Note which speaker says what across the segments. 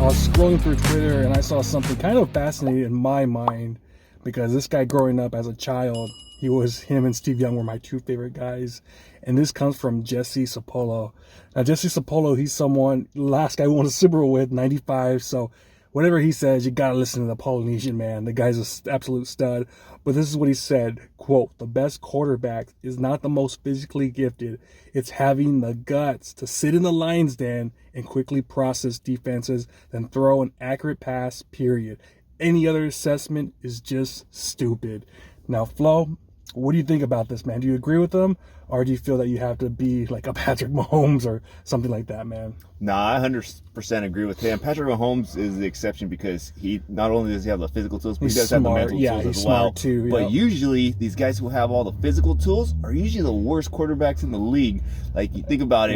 Speaker 1: I was scrolling through Twitter and I saw something kind of fascinating in my mind because this guy growing up as a child, him and Steve Young were my two favorite guys. And this comes from Jesse Sapolu. Now, Jesse Sapolu, he's someone, last guy who won a Super Bowl with, 95. So whatever he says, you got to listen to the Polynesian man. The guy's an absolute stud. But this is what he said, quote, "The best quarterback is not the most physically gifted. It's having the guts to sit in the lion's den and quickly process defenses, then throw an accurate pass, period. Any other assessment is just stupid." Now, Flo, what do you think about this, man? Do you agree with him? Or do you feel that you have to be like a Patrick Mahomes or something like that, man?
Speaker 2: Nah, I 100% agree with him. Patrick Mahomes is the exception because he not only does he have the physical tools, but he does have the mental tools as well.
Speaker 1: Smart too,
Speaker 2: but usually, these guys who have all the physical tools are usually the worst quarterbacks in the league. Like, you think about it,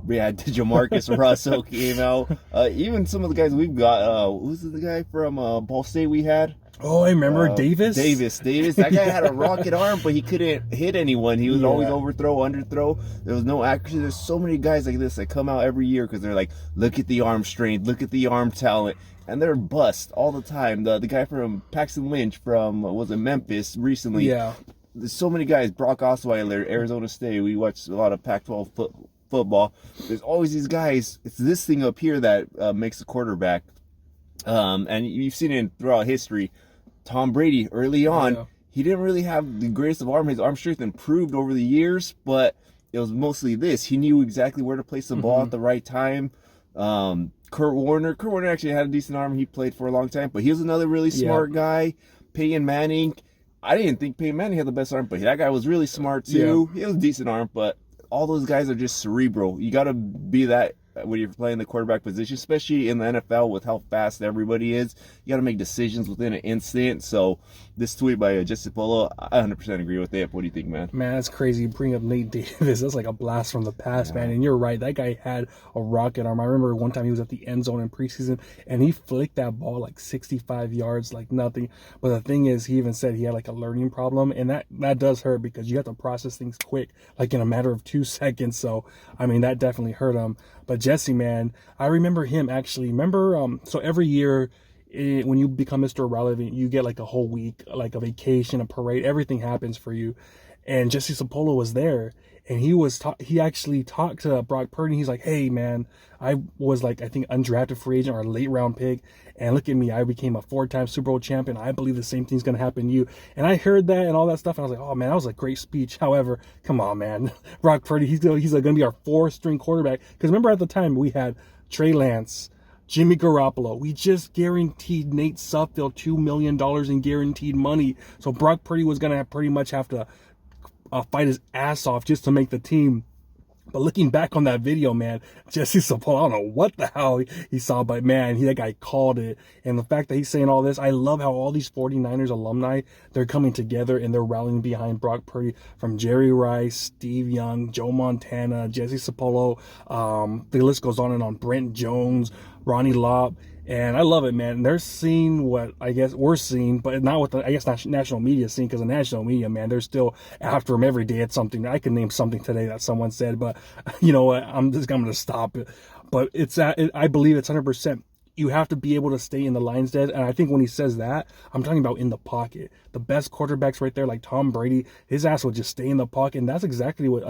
Speaker 2: we had Jamarcus Russell came out. Even some of the guys we've got, who's the guy from Ball State we had?
Speaker 1: Oh, I remember Davis.
Speaker 2: That guy had a rocket arm, but he couldn't hit anyone. He was always overthrow, underthrow. There was no accuracy. There's so many guys like this that come out every year because they're like, look at the arm strength, look at the arm talent, and they're bust all the time. The guy from Paxton Lynch from Memphis recently. Yeah. There's so many guys. Brock Osweiler, Arizona State. We watched a lot of Pac-12 football. There's always these guys. It's this thing up here that makes the quarterback. And you've seen it throughout history. Tom Brady, early on, he didn't really have the greatest of arm. His arm strength improved over the years, but it was mostly this. He knew exactly where to place the ball at the right time. Kurt Warner actually had a decent arm. He played for a long time, but he was another really smart guy. Peyton Manning. I didn't think Peyton Manning had the best arm, but that guy was really smart too. He has a decent arm, but all those guys are just cerebral. You got to be that when you're playing the quarterback position, especially in the NFL with how fast everybody is. You got to make decisions within an instant. So this tweet by Jesse Sapolu, I 100% agree with it. What do you think, man?
Speaker 1: Man, that's crazy. You bring up Nate Davis. That's like a blast from the past, man. And you're right. That guy had a rocket arm. I remember one time he was at the end zone in preseason, and he flicked that ball like 65 yards like nothing. But the thing is, he even said he had like a learning problem, and that does hurt because you have to process things quick, like in a matter of 2 seconds. So, I mean, that definitely hurt him. But Jesse, man, I remember him actually. So every year when you become Mr. Relevant, you get like a whole week, like a vacation, a parade, everything happens for you. And Jesse Sapolu was there, and he actually talked to Brock Purdy. He's like, "Hey, man, I was like, I think undrafted free agent or a late round pick, and look at me, I became a 4-time Super Bowl champion. I believe the same thing's gonna happen to you." And I heard that and all that stuff, and I was like, "Oh man, that was a great speech." However, come on, man, Brock Purdy, he's gonna be our 4th-string quarterback. Because remember at the time we had Trey Lance, Jimmy Garoppolo. We just guaranteed Nate Suffield $2 million in guaranteed money. So Brock Purdy was going to pretty much have to fight his ass off just to make the team. But looking back on that video, man, Jesse Sapolu, I don't know what the hell he saw, but man, that guy called it. And the fact that he's saying all this, I love how all these 49ers alumni, they're coming together and they're rallying behind Brock Purdy, from Jerry Rice, Steve Young, Joe Montana, Jesse Sapolu. The list goes on and on. Brent Jones, Ronnie Lott. And I love it, man. They're seeing what I guess we're seeing, but not what national media is seeing, because the national media, man, they're still after him every day at something. I can name something today that someone said, but you know what? I'm going to stop it. But I believe it's 100%. You have to be able to stay in the lion's den. And I think when he says that, I'm talking about in the pocket. The best quarterbacks right there, like Tom Brady, his ass will just stay in the pocket. And that's exactly what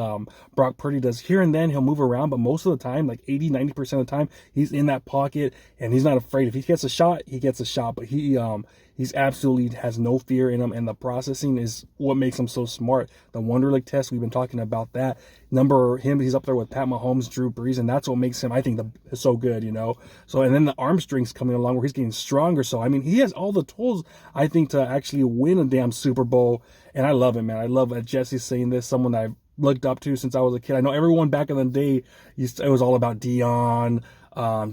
Speaker 1: Brock Purdy does. Here and then he'll move around, but most of the time, like 80-90% of the time, he's in that pocket and he's not afraid. If he gets a shot, he gets a shot. But he's absolutely has no fear in him, and the processing is what makes him so smart. The Wonderlic test, we've been talking about that. He's up there with Pat Mahomes, Drew Brees, and that's what makes him, I think, so good, you know. So, and then the arm strength's coming along where he's getting stronger. So, I mean, he has all the tools, I think, to actually win a damn Super Bowl. And I love it, man. I love that Jesse's saying this, someone that I've looked up to since I was a kid. I know everyone back in the day, it was all about Dion,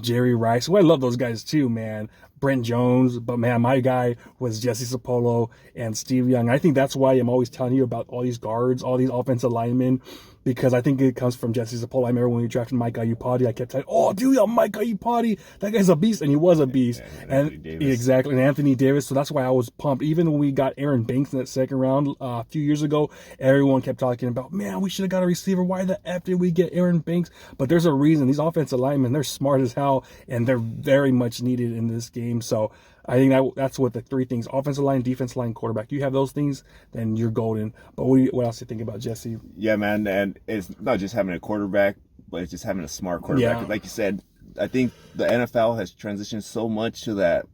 Speaker 1: Jerry Rice. Well, I love those guys too, man. Brent Jones, but man, my guy was Jesse Sapolu and Steve Young. I think that's why I'm always telling you about all these guards, all these offensive linemen. because I think it comes from Jesse Sapolu. I remember when we drafted Mike Iupati, I kept saying, "Oh, dude, Mike Iupati, that guy's a beast," and he was a beast. And exactly, and Anthony Davis. So that's why I was pumped. Even when we got Aaron Banks in that second round a few years ago, everyone kept talking about, "Man, we should have got a receiver. Why the f did we get Aaron Banks?" But there's a reason. These offensive linemen, they're smart as hell, and they're very much needed in this game. So I think that's what the three things: offensive line, defensive line, quarterback. You have those things, then you're golden. But what else do you think about Jesse?
Speaker 2: Yeah, man, and it's not just having a quarterback, but it's just having a smart quarterback.
Speaker 1: Yeah.
Speaker 2: Like you said, I think the NFL has transitioned so much to that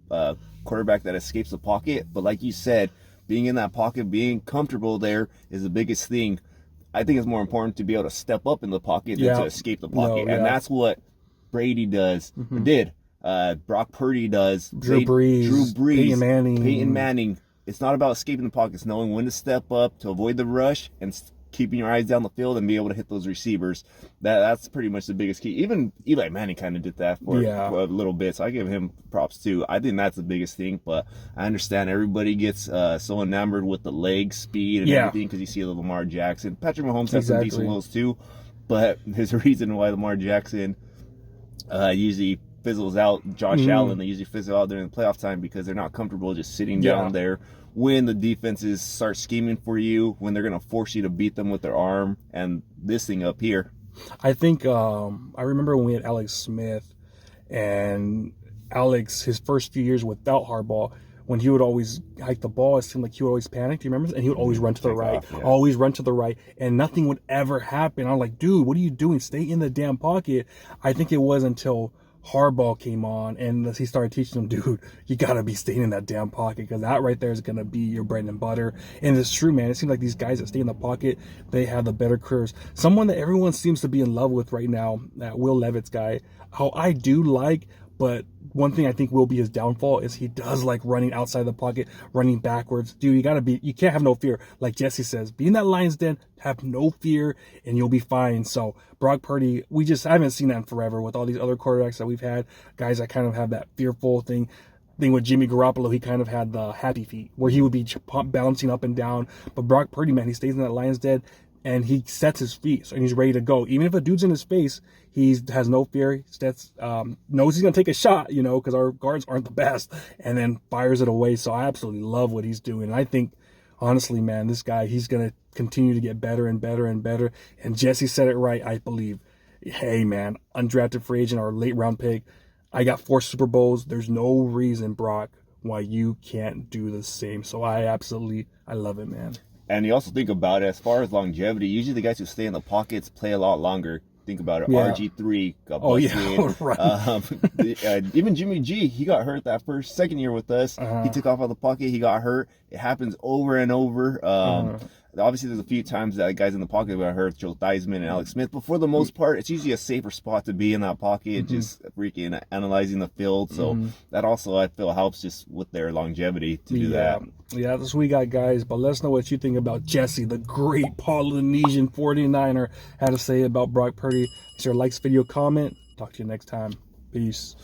Speaker 2: quarterback that escapes the pocket. But like you said, being in that pocket, being comfortable there is the biggest thing. I think it's more important to be able to step up in the pocket than to escape the pocket. And that's what Brady does, or did. Brock Purdy does.
Speaker 1: Drew Brees.
Speaker 2: Peyton Manning. It's not about escaping the pocket. It's knowing when to step up to avoid the rush and keeping your eyes down the field and be able to hit those receivers. That's pretty much the biggest key. Even Eli Manning kind of did that for a little bit, so I give him props too. I think that's the biggest thing, but I understand everybody gets so enamored with the leg speed and everything because you see Lamar Jackson. Patrick Mahomes has some decent ones too, but there's a reason why Lamar Jackson usually fizzles out. Josh Allen, they usually fizzle out during the playoff time because they're not comfortable just sitting down there when the defenses start scheming for you, when they're going to force you to beat them with their arm, and this thing up here.
Speaker 1: I think I remember when we had Alex Smith, and Alex, his first few years without Harbaugh, when he would always hike the ball, it seemed like he would always panic. Do you remember? And he would always run to the right, always run to the right, and nothing would ever happen. I'm like, dude, what are you doing? Stay in the damn pocket. I think it was until Harbaugh came on and he started teaching them, dude, you gotta be staying in that damn pocket, because that right there is gonna be your bread and butter. And it's true, man. It seems like these guys that stay in the pocket, they have the better careers. Someone that everyone seems to be in love with right now, that Will Levitt's guy, how I do like, but one thing I think will be his downfall is he does like running outside the pocket, running backwards. Dude, you can't have no fear. Like Jesse says, be in that lion's den, have no fear, and you'll be fine. So Brock Purdy, I haven't seen that in forever with all these other quarterbacks that we've had, guys that kind of have that fearful thing with Jimmy Garoppolo. He kind of had the happy feet where he would be bouncing up and down. But Brock Purdy, man, he stays in that lion's den and he sets his feet and he's ready to go. Even if a dude's in his face, he has no fear. He knows he's going to take a shot, because our guards aren't the best, and then fires it away. So I absolutely love what he's doing. And I think, honestly, man, this guy, he's going to continue to get better and better and better. And Jesse said it right, I believe. Hey, man, undrafted free agent or late round pick. I got 4 Super Bowls. There's no reason, Brock, why you can't do the same. So I love it, man.
Speaker 2: And you also think about it, as far as longevity, usually the guys who stay in the pockets play a lot longer. Think about it. RG3 got busted. Right. Even Jimmy G, he got hurt that second year with us. He took off out of the pocket. He got hurt. It happens over and over. Obviously, there's a few times that guys in the pocket got hurt, Joe Theismann and Alex Smith. But for the most part, it's usually a safer spot to be in that pocket, just freaking analyzing the field. So that also, I feel, helps just with their longevity to do that.
Speaker 1: Yeah, that's what we got, guys. But let us know what you think about Jesse, the great Polynesian 49er, had to say about Brock Purdy. Share, likes, video, comment. Talk to you next time. Peace.